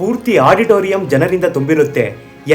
ಪೂರ್ತಿ ಆಡಿಟೋರಿಯಂ ಜನರಿಂದ ತುಂಬಿರುತ್ತೆ.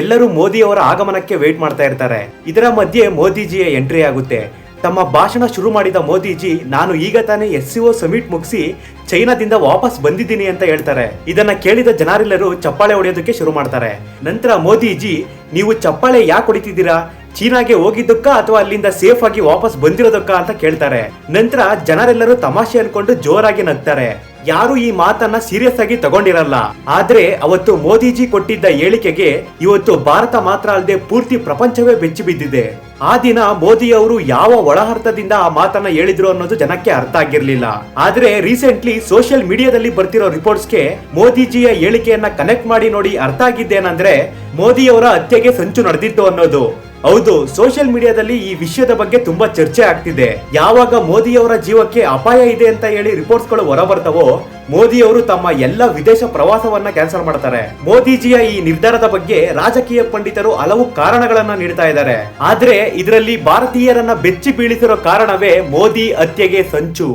ಎಲ್ಲರೂ ಮೋದಿ ಅವರ ಆಗಮನಕ್ಕೆ ವೇಟ್ ಮಾಡ್ತಾ ಇರ್ತಾರೆ. ಇದರ ಮಧ್ಯೆ ಮೋದಿಜಿಯ ಎಂಟ್ರಿ ಆಗುತ್ತೆ. ತಮ್ಮ ಭಾಷಣ ಶುರು ಮಾಡಿದ ಮೋದಿಜಿ, ನಾನು ಈಗ ತಾನೇ SCO ಸಮಿಟ್ ಮುಗಿಸಿ ಚೈನಾದಿಂದ ವಾಪಸ್ ಬಂದಿದ್ದೀನಿ ಅಂತ ಹೇಳ್ತಾರೆ. ಇದನ್ನ ಕೇಳಿದ ಜನರೆಲ್ಲರೂ ಚಪ್ಪಾಳೆ ಹೊಡೆಯೋದಕ್ಕೆ ಶುರು ಮಾಡ್ತಾರೆ. ನಂತರ ಮೋದಿಜಿ, ನೀವು ಚಪ್ಪಾಳೆ ಯಾಕೆ ಹೊಡಿತಿದ್ದೀರಾ? ಚೀನಾಗೆ ಹೋಗಿದ್ದಕ್ಕ ಅಥವಾ ಅಲ್ಲಿಂದ ಸೇಫ್ ಆಗಿ ವಾಪಸ್ ಬಂದಿರೋದಕ್ಕ ಅಂತ ಕೇಳ್ತಾರೆ. ನಂತರ ಜನರೆಲ್ಲರೂ ತಮಾಷೆ ಅನ್ಕೊಂಡು ಜೋರಾಗಿ ನಗ್ತಾರೆ. ಯಾರು ಈ ಮಾತನ್ನ ಸೀರಿಯಸ್ ಆಗಿ ತಗೊಂಡಿರಲ್ಲ. ಆದ್ರೆ ಅವತ್ತು ಮೋದಿಜಿ ಕೊಟ್ಟಿದ್ದ ಹೇಳಿಕೆಗೆ ಇವತ್ತು ಭಾರತ ಮಾತ್ರ ಅಲ್ಲದೆ ಪೂರ್ತಿ ಪ್ರಪಂಚವೇ ಬೆಚ್ಚಿ ಬಿದ್ದಿದೆ. ಆ ದಿನ ಮೋದಿ ಅವರು ಯಾವ ಒಳಹರ್ಥದಿಂದ ಆ ಮಾತನ್ನ ಹೇಳಿದ್ರು ಅನ್ನೋದು ಜನಕ್ಕೆ ಅರ್ಥ ಆಗಿರ್ಲಿಲ್ಲ. ಆದ್ರೆ ರೀಸೆಂಟ್ಲಿ ಸೋಷಿಯಲ್ ಮೀಡಿಯಾದಲ್ಲಿ ಬರ್ತಿರೋ ರಿಪೋರ್ಟ್ಸ್ಗೆ ಮೋದಿಜಿಯ ಹೇಳಿಕೆಯನ್ನ ಕನೆಕ್ಟ್ ಮಾಡಿ ನೋಡಿ ಅರ್ಥ ಆಗಿದ್ದೇನಂದ್ರೆ ಮೋದಿ ಅವರ ಹತ್ಯೆಗೆ ಸಂಚು ನಡೆದಿತ್ತು ಅನ್ನೋದು. ಹೌದು, ಸೋಷಿಯಲ್ ಮೀಡಿಯಾದಲ್ಲಿ ಈ ವಿಷಯದ ಬಗ್ಗೆ ತುಂಬಾ ಚರ್ಚೆ ಆಗ್ತಿದೆ. ಯಾವಾಗ ಮೋದಿ ಅವರ ಜೀವಕ್ಕೆ ಅಪಾಯ ಇದೆ ಅಂತ ಹೇಳಿ ರಿಪೋರ್ಟ್ಸ್ ಗಳು ಹೊರಬರ್ತವೋ ಮೋದಿ ಅವರು ತಮ್ಮ ಎಲ್ಲ ವಿದೇಶ ಪ್ರವಾಸವನ್ನ ಕ್ಯಾನ್ಸಲ್ ಮಾಡ್ತಾರೆ. ಮೋದಿಜಿಯ ಈ ನಿರ್ಧಾರದ ಬಗ್ಗೆ ರಾಜಕೀಯ ಪಂಡಿತರು ಹಲವು ಕಾರಣಗಳನ್ನ ನೀಡ್ತಾ ಇದ್ದಾರೆ. ಆದ್ರೆ ಇದರಲ್ಲಿ ಭಾರತೀಯರನ್ನ ಬೆಚ್ಚಿ ಬೀಳಿಸಿರೋ ಕಾರಣವೇ ಮೋದಿ ಹತ್ಯೆಗೆ ಸಂಚು.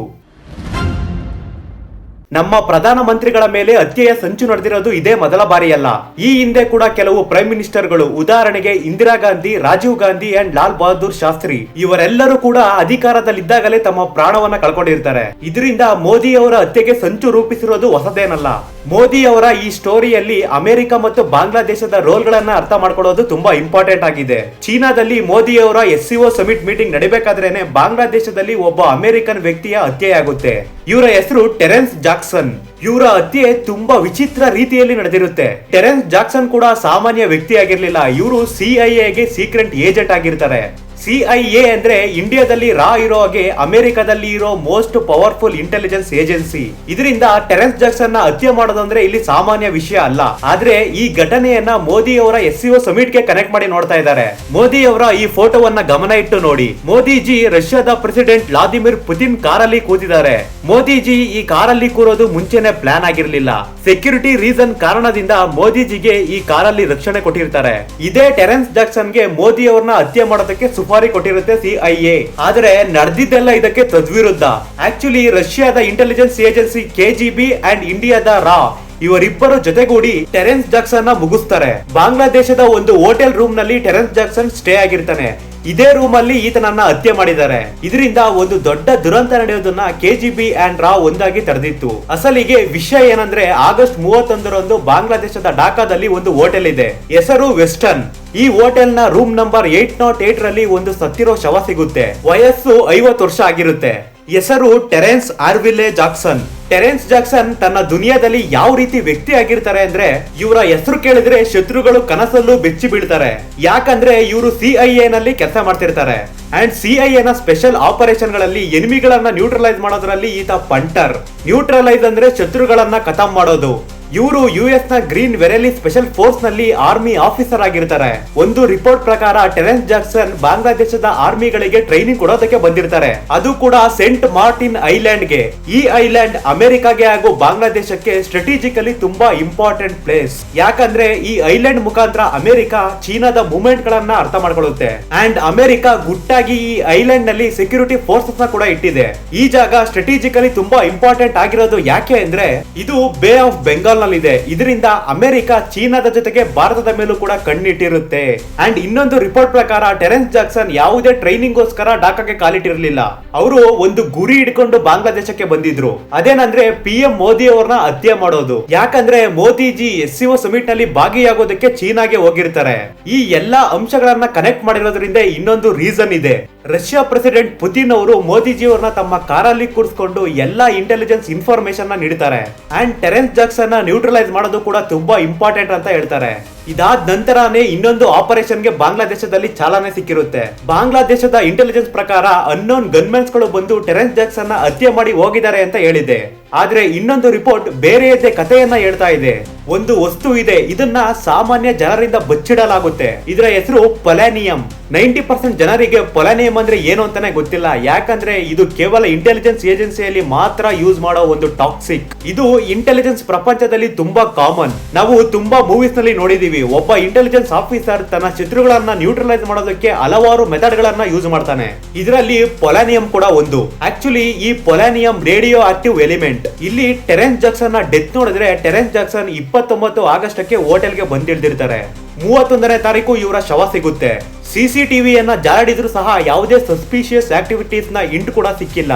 ನಮ್ಮ ಪ್ರಧಾನ ಮಂತ್ರಿಗಳ ಮೇಲೆ ಹತ್ಯೆಯ ಸಂಚು ನಡೆದಿರೋದು ಇದೇ ಮೊದಲ ಬಾರಿಯಲ್ಲ. ಈ ಹಿಂದೆ ಕೂಡ ಕೆಲವು ಪ್ರೈಮ್ ಮಿನಿಸ್ಟರ್ಗಳು, ಉದಾಹರಣೆಗೆ ಇಂದಿರಾ ಗಾಂಧಿ, ರಾಜೀವ್ ಗಾಂಧಿ ಅಂಡ್ ಲಾಲ್ ಬಹದ್ದೂರ್ ಶಾಸ್ತ್ರಿ, ಇವರೆಲ್ಲರೂ ಕೂಡ ಅಧಿಕಾರದಲ್ಲಿದ್ದಾಗಲೇ ತಮ್ಮ ಪ್ರಾಣವನ್ನ ಕಳ್ಕೊಂಡಿರ್ತಾರೆ. ಇದರಿಂದ ಮೋದಿ ಅವರ ಹತ್ಯೆಗೆ ಸಂಚು ರೂಪಿಸಿರೋದು ಹೊಸದೇನಲ್ಲ. ಮೋದಿ ಅವರ ಈ ಸ್ಟೋರಿಯಲ್ಲಿ ಅಮೆರಿಕ ಮತ್ತು ಬಾಂಗ್ಲಾದೇಶದ ರೋಲ್ ಗಳನ್ನ ಅರ್ಥ ಮಾಡ್ಕೊಳ್ಳೋದು ತುಂಬಾ ಇಂಪಾರ್ಟೆಂಟ್ ಆಗಿದೆ. ಚೀನಾದಲ್ಲಿ ಮೋದಿ ಅವರ SCO ಸಮಿಟ್ ಮೀಟಿಂಗ್ ನಡಿಬೇಕಾದ್ರೇನೆ ಬಾಂಗ್ಲಾದೇಶದಲ್ಲಿ ಒಬ್ಬ ಅಮೆರಿಕನ್ ವ್ಯಕ್ತಿಯ ಹತ್ಯೆಯಾಗುತ್ತೆ. ಇವರ ಹೆಸರು ಟೆರೆನ್ಸ್ ಜಾಕ್ಸನ್. ಇವರ ಹತ್ಯೆ ತುಂಬಾ ವಿಚಿತ್ರ ರೀತಿಯಲ್ಲಿ ನಡೆದಿರುತ್ತೆ. ಟೆರೆನ್ಸ್ ಜಾಕ್ಸನ್ ಕೂಡ ಸಾಮಾನ್ಯ ವ್ಯಕ್ತಿ ಆಗಿರ್ಲಿಲ್ಲ. ಇವರು CIA ಸೀಕ್ರೆಟ್ ಏಜೆಂಟ್ ಆಗಿರ್ತಾರೆ. CIA ಅಂದ್ರೆ ಇಂಡಿಯಾದಲ್ಲಿ ಇರೋ ಹಾಗೆ ಅಮೆರಿಕದಲ್ಲಿ ಇರೋ ಮೋಸ್ಟ್ ಪವರ್ಫುಲ್ ಇಂಟೆಲಿಜೆನ್ಸ್ ಏಜೆನ್ಸಿ. ಇದರಿಂದ ಟೆರೆನ್ಸ್ ಜಾಕ್ಸನ್ ನ ಹತ್ಯೆ ಮಾಡೋದಂದ್ರೆ ಇಲ್ಲಿ ಸಾಮಾನ್ಯ ವಿಷಯ ಅಲ್ಲ. ಆದ್ರೆ ಈ ಘಟನೆಯನ್ನ ಮೋದಿ ಅವರ SCO ಸಮಿಟ್ ಗೆ ಕನೆಕ್ಟ್ ಮಾಡಿ ನೋಡ್ತಾ ಇದ್ದಾರೆ. ಮೋದಿ ಅವರ ಈ ಫೋಟೋವನ್ನ ಗಮನ ಇಟ್ಟು ನೋಡಿ. ಮೋದಿಜಿ ರಷ್ಯಾದ ಪ್ರೆಸಿಡೆಂಟ್ ವ್ಲಾದಿಮಿರ್ ಪುತಿನ್ ಕಾರಲ್ಲಿ ಕೂತಿದ್ದಾರೆ. ಮೋದಿಜಿ ಈ ಕಾರಲ್ಲಿ ಕೂರೋದು ಮುಂಚೆನೆ ಪ್ಲಾನ್ ಆಗಿರ್ಲಿಲ್ಲ. ಸೆಕ್ಯೂರಿಟಿ ರೀಸನ್ ಕಾರಣದಿಂದ ಮೋದಿಜಿಗೆ ಈ ಕಾರಲ್ಲಿ ರಕ್ಷಣೆ ಕೊಟ್ಟಿರ್ತಾರೆ. ಇದೇ ಟೆರೆನ್ಸ್ ಜಾಕ್ಸನ್ ಗೆ ಮೋದಿ ಅವರನ್ನ ಹತ್ಯೆ ಮಾಡೋದಕ್ಕೆ ಸುಪಾರಿ ಕೊಟ್ಟಿರುತ್ತೆ CIA. ಆದ್ರೆ ನಡೆದಿದ್ದೆಲ್ಲ ಇದಕ್ಕೆ ತದ್ವಿರುದ್ಧ. ಆಕ್ಚುಲಿ ರಷ್ಯಾದ ಇಂಟೆಲಿಜೆನ್ಸ್ ಏಜೆನ್ಸಿ KGB ಅಂಡ್ ಇಂಡಿಯಾದ ರಾ ಇವರಿಬ್ಬರು ಜೊತೆಗೂಡಿ ಟೆರೆನ್ಸ್ ಜಾಕ್ಸನ್ ನ ಮುಗಿಸ್ತಾರೆ. ಬಾಂಗ್ಲಾದೇಶದ ಒಂದು ಹೋಟೆಲ್ ರೂಮ್ ನಲ್ಲಿ ಟೆರೆನ್ಸ್ ಜಾಕ್ಸನ್ ಸ್ಟೇ ಆಗಿರ್ತಾನೆ. ಇದೇ ರೂಮ್ ಅಲ್ಲಿ ಈತನನ್ನ ಹತ್ಯೆ ಮಾಡಿದ್ದಾರೆ. ಇದರಿಂದ ಒಂದು ದೊಡ್ಡ ದುರಂತ ನಡೆಯೋದನ್ನ KGB ಅಂಡ್ ರಾ ಒಂದಾಗಿ ತಡೆದಿತ್ತು. ಅಸಲಿಗೆ ವಿಷಯ ಏನಂದ್ರೆ ಆಗಸ್ಟ್ 31ರಂದು ಬಾಂಗ್ಲಾದೇಶದ ಢಾಕಾದಲ್ಲಿ ಒಂದು ಹೋಟೆಲ್ ಇದೆ. ಹೆಸರು ವೆಸ್ಟರ್ನ್. ಈ ಹೋಟೆಲ್ ನ ರೂಮ್ ನಂಬರ್ 808 ರಲ್ಲಿ ಒಂದು ಸತ್ತಿರೋ ಶವ ಸಿಗುತ್ತೆ. ವಯಸ್ಸು 50 ವರ್ಷ ಆಗಿರುತ್ತೆ. ಹೆಸರು ಟೆರೆನ್ಸ್ ಆರ್ವಿಲೆ ಜಾಕ್ಸನ್. ಟೆರೆನ್ಸ್ ಜಾಕ್ಸನ್ ತನ್ನ ದುನಿಯಾದಲ್ಲಿ ಯಾವ ರೀತಿ ವ್ಯಕ್ತಿ ಆಗಿರ್ತಾರೆ ಅಂದ್ರೆ ಇವರ ಹೆಸರು ಕೇಳಿದ್ರೆ ಶತ್ರುಗಳು ಕನಸಲ್ಲೂ ಬೆಚ್ಚಿ ಬೀಳ್ತಾರೆ. ಯಾಕಂದ್ರೆ ಇವರು CIA ನಲ್ಲಿ ಕೆಲಸ ಮಾಡ್ತಿರ್ತಾರೆ. ಅಂಡ್ CIA ನ ಸ್ಪೆಷಲ್ ಆಪರೇಷನ್ ಗಳಲ್ಲಿ ಎನಿಮಿಗಳನ್ನ ನ್ಯೂಟ್ರಲೈಸ್ ಮಾಡೋದ್ರಲ್ಲಿ ಈತ ಪಂಟರ್. ನ್ಯೂಟ್ರಲೈಸ್ ಅಂದ್ರೆ ಶತ್ರುಗಳನ್ನ ಖತಮ್ ಮಾಡೋದು. ಇವರು US ನ ಗ್ರೀನ್ ವೆರೆಲಿ ಸ್ಪೆಷಲ್ ಫೋರ್ಸ್ ನಲ್ಲಿ ಆರ್ಮಿ ಆಫೀಸರ್ ಆಗಿರ್ತಾರೆ. ಒಂದು ರಿಪೋರ್ಟ್ ಪ್ರಕಾರ ಟೆರೆನ್ಸ್ ಜಾಕ್ಸನ್ ಬಾಂಗ್ಲಾದೇಶದ ಆರ್ಮಿಗಳಿಗೆ ಟ್ರೈನಿಂಗ್ ಕೊಡೋದಕ್ಕೆ ಬಂದಿರ್ತಾರೆ. ಅದು ಕೂಡ ಸೆಂಟ್ ಮಾರ್ಟಿನ್ ಐಲ್ಯಾಂಡ್ ಗೆ. ಈ ಐಲ್ಯಾಂಡ್ ಅಮೆರಿಕಾಗೆ ಹಾಗೂ ಬಾಂಗ್ಲಾದೇಶಕ್ಕೆ ಸ್ಟ್ರಾಟಜಿಕಲಿ ತುಂಬಾ ಇಂಪಾರ್ಟೆಂಟ್ ಪ್ಲೇಸ್. ಯಾಕಂದ್ರೆ ಈ ಐಲ್ಯಾಂಡ್ ಮುಖಾಂತರ ಅಮೆರಿಕ ಚೀನಾದ ಮೂವ್ಮೆಂಟ್ ಗಳನ್ನ ಅರ್ಥ ಮಾಡ್ಕೊಳ್ಳುತ್ತೆ. ಅಂಡ್ ಅಮೆರಿಕ ಗುಟ್ಟಾಗಿ ಈ ಐಲ್ಯಾಂಡ್ ನಲ್ಲಿ ಸೆಕ್ಯೂರಿಟಿ ಫೋರ್ಸಸ್ ನ ಕೂಡ ಇಟ್ಟಿದೆ. ಈ ಜಾಗ ಸ್ಟ್ರಾಟಜಿಕಲಿ ತುಂಬಾ ಇಂಪಾರ್ಟೆಂಟ್ ಆಗಿರೋದು ಯಾಕೆ ಅಂದ್ರೆ ಇದು ಬೇ ಆಫ್ ಬೆಂಗಾಲ್ ಇದೆ. ಇದರಿಂದ ಅಮೆರಿಕ ಚೀನಾದ ಜೊತೆಗೆ ಭಾರತದ ಮೇಲೂ ಕೂಡ ಕಣ್ಣಿಟ್ಟಿರುತ್ತೆ. ಅಂಡ್ ಇನ್ನೊಂದು ರಿಪೋರ್ಟ್ ಪ್ರಕಾರ ಟೆರೆನ್ಸ್ ಜಾಕ್ಸನ್ ಯಾವುದೇ ಟ್ರೈನಿಂಗ್ ಗೋಸ್ಕರ ಢಾಕಾಗೆ ಕಾಲಿಟ್ಟಿರಲಿಲ್ಲ. ಅವರು ಒಂದು ಗುರಿ ಇಟ್ಕೊಂಡು ಬಾಂಗ್ಲಾದೇಶಕ್ಕೆ ಬಂದಿದ್ರು. ಅದೇನಂದ್ರೆ PM ಮೋದಿ ಅವರನ್ನ ಹತ್ಯೆ ಮಾಡೋದು. ಯಾಕಂದ್ರೆ ಮೋದಿಜಿ SCO ಸಮಿಟ್ ನಲ್ಲಿ ಭಾಗಿಯಾಗೋದಕ್ಕೆ ಚೀನಾಗೆ ಹೋಗಿರ್ತಾರೆ. ಈ ಎಲ್ಲಾ ಅಂಶಗಳನ್ನ ಕನೆಕ್ಟ್ ಮಾಡಿರೋದ್ರಿಂದ ಇನ್ನೊಂದು ರೀಸನ್ ಇದೆ. ರಷ್ಯಾ ಪ್ರೆಸಿಡೆಂಟ್ ಪುತಿನ್ ಅವರು ಮೋದಿಜಿ ಅವರನ್ನ ತಮ್ಮ ಕಾರಲ್ಲಿ ಕೂರಿಸಿಕೊಂಡು ಎಲ್ಲಾ ಇಂಟೆಲಿಜೆನ್ಸ್ ಇನ್ಫಾರ್ಮೇಶನ್ ನ ನೀಡ್ತಾರೆ. ಅಂಡ್ ಟೆರೆನ್ಸ್ ಜಾಕ್ಸನ್ ನ್ಯೂಟ್ರಲೈಸ್ ಮಾಡೋದು ಕೂಡ ತುಂಬಾ ಇಂಪಾರ್ಟೆಂಟ್ ಅಂತ ಹೇಳ್ತಾರೆ. ಇದಾದ ನಂತರನೇ ಇನ್ನೊಂದು ಆಪರೇಷನ್ ಗೆ ಬಾಂಗ್ಲಾದೇಶದಲ್ಲಿ ಚಾಲನೆ ಸಿಕ್ಕಿರುತ್ತೆ. ಬಾಂಗ್ಲಾದೇಶದ ಇಂಟೆಲಿಜೆನ್ಸ್ ಪ್ರಕಾರ ಅನ್ನೋನ್ ಗನ್ಮೆನ್ಸ್ ಗಳು ಬಂದು ಟೆರೆನ್ಸ್ ಜಾಕ್ಸನ್ ನ ಹತ್ಯೆ ಮಾಡಿ ಹೋಗಿದ್ದಾರೆ ಅಂತ ಹೇಳಿದೆ. ಆದ್ರೆ ಇನ್ನೊಂದು ರಿಪೋರ್ಟ್ ಬೇರೆಯದೇ ಕಥೆಯನ್ನ ಹೇಳ್ತಾ ಇದೆ. ಒಂದು ವಸ್ತು ಇದೆ, ಇದನ್ನ ಸಾಮಾನ್ಯ ಜನರಿಂದ ಬಚ್ಚಿಡಲಾಗುತ್ತೆ. ಇದರ ಹೆಸರು ಪೊಲಾನಿಯಂ. 90% ಜನರಿಗೆ ಪೊಲಾನಿಯಂ ಅಂದ್ರೆ ಏನು ಅಂತಾನೆ ಗೊತ್ತಿಲ್ಲ. ಯಾಕಂದ್ರೆ ಇದು ಕೇವಲ ಇಂಟೆಲಿಜೆನ್ಸ್ ಏಜೆನ್ಸಿಯಲ್ಲಿ ಮಾತ್ರ ಯೂಸ್ ಮಾಡೋ ಒಂದು ಟಾಕ್ಸಿಕ್. ಇದು ಇಂಟೆಲಿಜೆನ್ಸ್ ಪ್ರಪಂಚದಲ್ಲಿ ತುಂಬಾ ಕಾಮನ್. ನಾವು ತುಂಬಾ ಮೂವೀಸ್ ನಲ್ಲಿ ನೋಡಿದೀವಿ. ನೋಡಿದೀವಿ, ಒಬ್ಬ ಇಂಟೆಲಿಜೆನ್ಸ್ ಆಫೀಸರ್ ತನ್ನ ಶತ್ರುಗಳನ್ನ ನ್ಯೂಟ್ರಲೈಸ್ ಮಾಡೋದಕ್ಕೆ ಹಲವಾರು ಮೆಥಡ್ ಗಳನ್ನ ಯೂಸ್ ಮಾಡ್ತಾನೆ. ಇದರಲ್ಲಿ ಪೊಲಾನಿಯಂ ಕೂಡ ಒಂದು. ಆಕ್ಚುಲಿ ಈ ಪೊಲಾನಿಯಂ ರೇಡಿಯೋ ಆಕ್ಟಿವ್ ಎಲಿಮೆಂಟ್. ಇಲ್ಲಿ ಟೆರೆನ್ಸ್ ಜಾಕ್ಸನ್ ನ ಡೆತ್ ನೋಡಿದ್ರೆ ಟೆರೆನ್ಸ್ ಜಾಕ್ಸನ್ 29 ಆಗಸ್ಟ್ಗೆ ಹೋಟೆಲ್ಗೆ ಬಂದಿಳಿದಿರ್ತಾರೆ. 31ನೇ ತಾರೀಕು ಇವರ ಶವ ಸಿಗುತ್ತೆ. ಸಿಸಿಟಿವಿಯನ್ನ ಜಾಡಿದ್ರು ಸಹ ಯಾವುದೇ ಸಸ್ಪಿಷಿಯಸ್ ಆಕ್ಟಿವಿಟೀಸ್ ನ ಇಂಟ್ ಕೂಡ ಸಿಕ್ಕಿಲ್ಲ.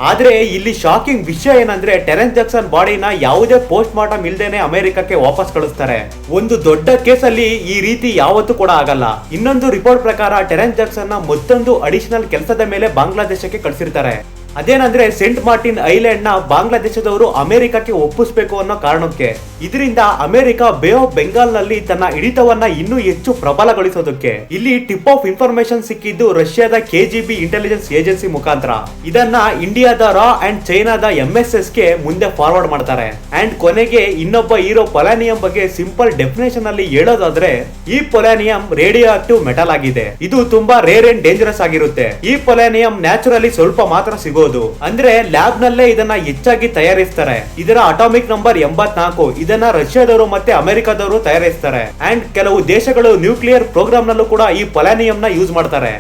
ಆದ್ರೆ ಇಲ್ಲಿ ಶಾಕಿಂಗ್ ವಿಷಯ ಏನಂದ್ರೆ ಟೆರೆನ್ಸ್ ಜಾಕ್ಸನ್ ಬಾಡಿನ ಯಾವುದೇ ಪೋಸ್ಟ್ ಮಾರ್ಟಮ್ ಇಲ್ದೇನೆ ಅಮೆರಿಕಕ್ಕೆ ವಾಪಸ್ ಕಳಿಸ್ತಾರೆ. ಒಂದು ದೊಡ್ಡ ಕೇಸಲ್ಲಿ ಈ ರೀತಿ ಯಾವತ್ತೂ ಕೂಡ ಆಗಲ್ಲ. ಇನ್ನೊಂದು ರಿಪೋರ್ಟ್ ಪ್ರಕಾರ ಟೆರೆನ್ಸ್ ಜಾಕ್ಸನ್ ನ ಮತ್ತೊಂದು ಅಡಿಷನಲ್ ಕೆಲಸದ ಮೇಲೆ ಬಾಂಗ್ಲಾದೇಶಕ್ಕೆ ಕಳಿಸಿರ್ತಾರೆ. ಅದೇನಂದ್ರೆ ಸೇಂಟ್ ಮಾರ್ಟಿನ್ ಐಲ್ಯಾಂಡ್ ನ ಬಾಂಗ್ಲಾದೇಶದವರು ಅಮೆರಿಕಕ್ಕೆ ಒಪ್ಪಿಸಬೇಕು ಅನ್ನೋ ಕಾರಣಕ್ಕೆ. ಇದರಿಂದ ಅಮೆರಿಕ ಬೇ ಆಫ್ ಬೆಂಗಾಲ್ ನಲ್ಲಿ ತನ್ನ ಹಿಡಿತವನ್ನ ಇನ್ನೂ ಹೆಚ್ಚು ಪ್ರಬಲಗೊಳಿಸೋದಕ್ಕೆ. ಇಲ್ಲಿ ಟಿಪ್ ಆಫ್ ಇನ್ಫಾರ್ಮೇಶನ್ ಸಿಕ್ಕಿದ್ದು ರಷ್ಯಾದ KGB ಇಂಟೆಲಿಜೆನ್ಸ್ ಏಜೆನ್ಸಿ ಮುಖಾಂತರ. ಇದನ್ನ ಇಂಡಿಯಾದ ರಾ ಅಂಡ್ ಚೈನಾದ MSS ಗೆ ಮುಂದೆ ಫಾರ್ವರ್ಡ್ ಮಾಡ್ತಾರೆ. ಅಂಡ್ ಕೊನೆಗೆ ಇನ್ನೊಬ್ಬ ಹೀರೋ ಪೊಲಾನಿಯಂ ಬಗ್ಗೆ ಸಿಂಪಲ್ ಡೆಫಿನೇಷನ್ ಅಲ್ಲಿ ಹೇಳೋದಾದ್ರೆ, ಈ ಪೊಲಾನಿಯಂ ರೇಡಿಯೋ ಆಕ್ಟಿವ್ ಮೆಟಲ್ ಆಗಿದೆ. ಇದು ತುಂಬಾ ರೇರ್ ಅಂಡ್ ಡೇಂಜರಸ್ ಆಗಿರುತ್ತೆ. ಈ ಪೊಲಾನಿಯಂ ನ್ಯಾಚುರಲಿ ಸ್ವಲ್ಪ ಮಾತ್ರ ಸಿಗೋದು. ಅಂದ್ರೆ ಲ್ಯಾಬ್ ನಲ್ಲೇ ಇದನ್ನ ಹೆಚ್ಚಾಗಿ ತಯಾರಿಸ್ತಾರೆ. ಇದರ ಅಟಾಮಿಕ್ ನಂಬರ್ 84. ಇದನ್ನ ರಷ್ಯಾದವರು ಮತ್ತೆ ಅಮೆರಿಕದವರು ತಯಾರಿಸ್ತಾರೆ. ಅಂಡ್ ಕೆಲವು ದೇಶಗಳು ನ್ಯೂಕ್ಲಿಯರ್ ಪ್ರೋಗ್ರಾಮ್ ನಲ್ಲೂ ಕೂಡ ಈ ಪೊಲಾನಿಯಂ ನ ಯೂಸ್ ಮಾಡ್ತಾರೆ.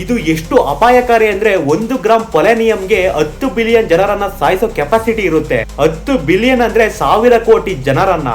ಇದು ಎಷ್ಟು ಅಪಾಯಕಾರಿ ಅಂದ್ರೆ 1 ಗ್ರಾಮ್ ಪೊಲಾನಿಯಂಗೆ 10 ಬಿಲಿಯನ್ ಜನರನ್ನ ಸಾಯಿಸೋ ಕೆಪಾಸಿಟಿ ಇರುತ್ತೆ. 10 ಬಿಲಿಯನ್ ಅಂದ್ರೆ 1000 ಕೋಟಿ ಜನರನ್ನ.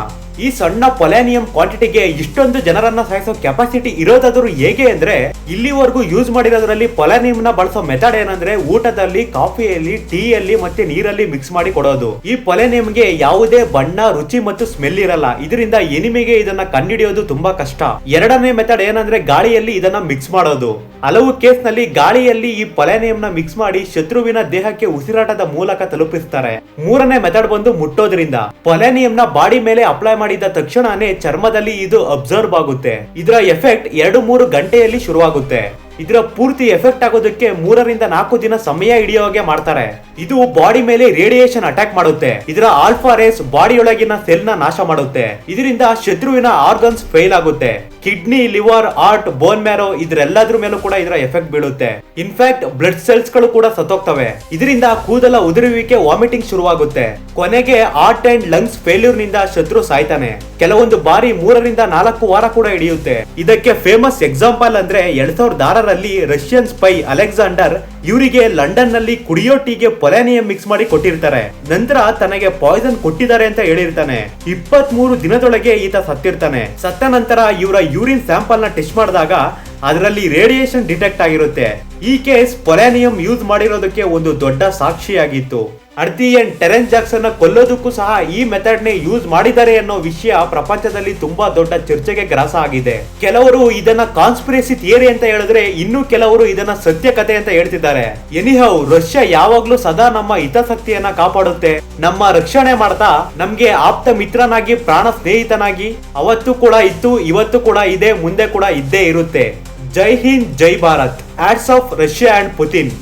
ಈ ಸಣ್ಣ ಪೊಲಾನಿಯಂ ಕ್ವಾಂಟಿಟಿಗೆ ಇಷ್ಟೊಂದು ಜನರನ್ನ ಸಾಯಿಸೋ ಕೆಪಾಸಿಟಿ ಇರೋದಾದ್ರೂ ಹೇಗೆ ಅಂದ್ರೆ, ಇಲ್ಲಿವರೆಗೂ ಯೂಸ್ ಮಾಡಿರೋದ್ರಲ್ಲಿ ಪೊಲಾನಿಯಂ ನ ಬಳಸೋ ಮೆಥಡ್ ಏನಂದ್ರೆ ಊಟದಲ್ಲಿ, ಕಾಫಿಯಲ್ಲಿ, ಟೀಯಲ್ಲಿ ಮತ್ತೆ ನೀರಲ್ಲಿ ಮಿಕ್ಸ್ ಮಾಡಿ ಕೊಡೋದು. ಈ ಪೊಲಾನಿಯಂಗೆ ಯಾವುದೇ ಬಣ್ಣ, ರುಚಿ ಮತ್ತು ಸ್ಮೆಲ್ ಇರಲ್ಲ. ಇದರಿಂದ ಎನಿಮಿಗೆ ಇದನ್ನ ಕಂಡುಹಿಡಿಯೋದು ತುಂಬಾ ಕಷ್ಟ. ಎರಡನೇ ಮೆಥಡ್ ಏನಂದ್ರೆ ಗಾಳಿಯಲ್ಲಿ ಇದನ್ನ ಮಿಕ್ಸ್ ಮಾಡೋದು. ಹಲವು ಕೇಸ್ ನಲ್ಲಿ ಗಾಳಿಯಲ್ಲಿ ಈ ಪೊಲಾನಿಯಂ ನ ಮಿಕ್ಸ್ ಮಾಡಿ ಶತ್ರುವಿನ ದೇಹಕ್ಕೆ ಉಸಿರಾಟದ ಮೂಲಕ ತಲುಪಿಸ್ತಾರೆ. ಮೂರನೇ ಮೆಥಡ್ ಬಂದು ಮುಟ್ಟೋದ್ರಿಂದ. ಪೊಲಾನಿಯಂ ನ ಬಾಡಿ ಮೇಲೆ ಅಪ್ಲೈ ಮಾಡಿದ ತಕ್ಷಣನೇ ಚರ್ಮದಲ್ಲಿ ಇದು ಅಬ್ಸರ್ವ್ ಆಗುತ್ತೆ. ಇದರ ಎಫೆಕ್ಟ್ 2-3 ಗಂಟೆಯಲ್ಲಿ ಶುರುವಾಗುತ್ತೆ. ಇದರ ಪೂರ್ತಿ ಎಫೆಕ್ಟ್ ಆಗೋದಕ್ಕೆ 3 ರಿಂದ 4 ದಿನ ಸಮಯ ಹಿಡಿಯೋ ಹಾಗೆ ಮಾಡ್ತಾರೆ. ಇದು ಬಾಡಿ ಮೇಲೆ ರೇಡಿಯೇಷನ್ ಅಟ್ಯಾಕ್ ಮಾಡುತ್ತೆ. ಇದರ ಆಲ್ಫಾ ರೇಸ್ ಬಾಡಿಯೊಳಗಿನ ಸೆಲ್ ನ ನಾಶ ಮಾಡುತ್ತೆ. ಇದರಿಂದ ಶತ್ರುವಿನ ಆರ್ಗನ್ಸ್ ಫೇಲ್ ಆಗುತ್ತೆ. Kidney, liver, heart, bone marrow ಇದ್ರೆಲ್ಲದ್ರ ಮೇಲೂ ಕೂಡ ಇದರ ಎಫೆಕ್ಟ್ ಬೀಳುತ್ತೆ. ಇನ್ಫ್ಯಾಕ್ಟ್ ಬ್ಲಡ್ ಸೆಲ್ಸ್ ಗಳು ಕೂಡ ಸತ್ತೋಗ್ತವೆ. ಇದರಿಂದ ಕೂದಲ ಉದುರುವಿಕೆ, ವಾಮಿಟಿಂಗ್ ಶುರುವಾಗುತ್ತೆ. ಕೊನೆಗೆ ಹಾರ್ಟ್ ಅಂಡ್ ಲಂಗ್ಸ್ ಫೇಲ್ಯೂರ್ ನಿಂದ ಶತ್ರು ಸಾಯ್ತಾನೆ. ಕೆಲವೊಂದು ಬಾರಿ 3 ರಿಂದ 4 ವಾರ ಕೂಡ ಹಿಡಿಯುತ್ತೆ. ಇದಕ್ಕೆ ಫೇಮಸ್ ಎಕ್ಸಾಂಪಲ್ ಅಂದ್ರೆ 2006ರಲ್ಲಿ ರಷ್ಯನ್ ಸ್ಪೈ ಅಲೆಕ್ಸಾಂಡರ್ ಇವರಿಗೆ ಲಂಡನ್ ನಲ್ಲಿ ಕುಡಿಯೋ ಟೀಗೆ ಪೊಲಾನಿಯಂ ಮಿಕ್ಸ್ ಮಾಡಿ ಕೊಟ್ಟಿರ್ತಾರೆ. ನಂತರ ತನಗೆ ಪಾಯ್ಸನ್ ಕೊಟ್ಟಿದ್ದಾರೆ ಅಂತ ಹೇಳಿರ್ತಾನೆ. 23 ದಿನದೊಳಗೆ ಈತ ಸತ್ತಿರ್ತಾನೆ. ಸತ್ತ ನಂತರ ಇವರ ಯೂರಿನ್ ಸ್ಯಾಂಪಲ್ ನ ಟೆಸ್ಟ್ ಮಾಡಿದಾಗ ಅದರಲ್ಲಿ ರೇಡಿಯೇಷನ್ ಡಿಟೆಕ್ಟ್ ಆಗಿರುತ್ತೆ. ಈ ಕೇಸ್ ಪೊಲಾನಿಯಂ ಯೂಸ್ ಮಾಡಿರೋದಕ್ಕೆ ಒಂದು ದೊಡ್ಡ ಸಾಕ್ಷಿಯಾಗಿತ್ತು. At the end Terrence Jackson ನ ಕೊಲ್ಲೋದಕ್ಕೂ ಸಹ ಈ ಮೆಥಡ್ ನೇ ಯೂಸ್ ಮಾಡಿದ್ದಾರೆ ಅನ್ನೋ ವಿಷಯ ಪ್ರಪಂಚದಲ್ಲಿ ತುಂಬಾ ದೊಡ್ಡ ಚರ್ಚೆಗೆ ಗ್ರಾಸ ಆಗಿದೆ. ಕೆಲವರು ಇದನ್ನ ಕಾನ್ಸ್ಪಿರಸಿ ಥಿಯರಿ ಅಂತ ಹೇಳಿದ್ರೆ, ಇನ್ನು ಕೆಲವರು ಇದನ್ನ ಸತ್ಯ ಕಥೆ ಅಂತ ಹೇಳ್ತಿದ್ದಾರೆ. ಎನಿಹೌ, ರಷ್ಯಾ ಯಾವಾಗ್ಲೂ ಸದಾ ನಮ್ಮ ಹಿತಾಸಕ್ತಿಯನ್ನ ಕಾಪಾಡುತ್ತೆ. ನಮ್ಮ ರಕ್ಷಣೆ ಮಾಡ್ತಾ ನಮ್ಗೆ ಆಪ್ತ ಮಿತ್ರನಾಗಿ, ಪ್ರಾಣ ಸ್ನೇಹಿತನಾಗಿ ಅವತ್ತು ಕೂಡ ಇತ್ತು, ಇವತ್ತು ಕೂಡ ಇದೆ, ಮುಂದೆ ಕೂಡ ಇದ್ದೇ ಇರುತ್ತೆ. Jai Hind, Jai Bharat. Hats off Russia and Putin.